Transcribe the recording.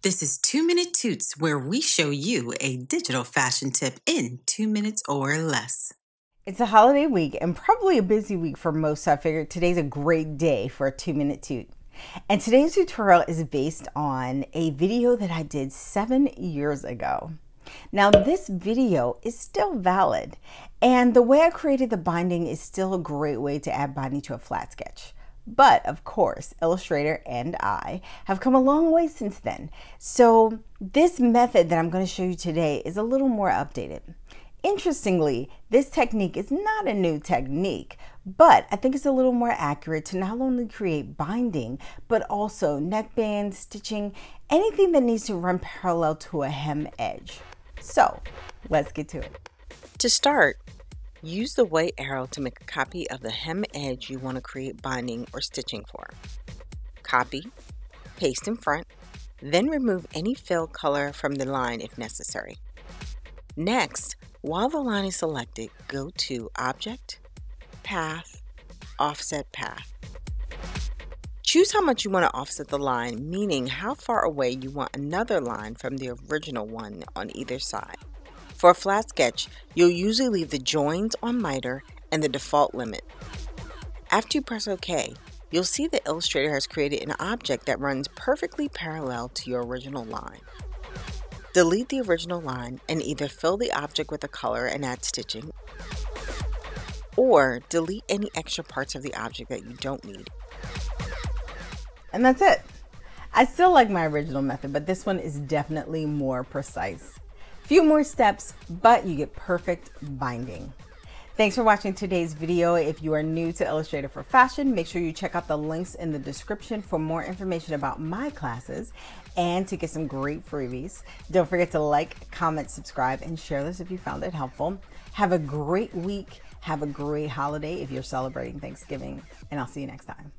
This is 2 Minute Toots, where we show you a digital fashion tip in 2 minutes or less. It's a holiday week and probably a busy week for most, so I figured today's a great day for a 2 minute toot. And today's tutorial is based on a video that I did 7 years ago. Now this video is still valid, and the way I created the binding is still a great way to add binding to a flat sketch. But of course, Illustrator and I have come a long way since then. So this method that I'm going to show you today is a little more updated. Interestingly, this technique is not a new technique, but I think it's a little more accurate to not only create binding, but also neckband, stitching, anything that needs to run parallel to a hem edge. So let's get to it. To start, use the white arrow to make a copy of the hem edge you want to create binding or stitching for. Copy, paste in front, then remove any fill color from the line if necessary. Next, while the line is selected, go to Object, Path, Offset Path. Choose how much you want to offset the line, meaning how far away you want another line from the original one on either side. For a flat sketch, you'll usually leave the joins on miter and the default limit. After you press OK, you'll see that Illustrator has created an object that runs perfectly parallel to your original line. Delete the original line and either fill the object with a color and add stitching, or delete any extra parts of the object that you don't need. And that's it. I still like my original method, but this one is definitely more precise. Few more steps, but you get perfect binding. Thanks for watching today's video. If you are new to Illustrator for Fashion, make sure you check out the links in the description for more information about my classes and to get some great freebies. Don't forget to like, comment, subscribe, and share this if you found it helpful. Have a great week. Have a great holiday if you're celebrating Thanksgiving, and I'll see you next time.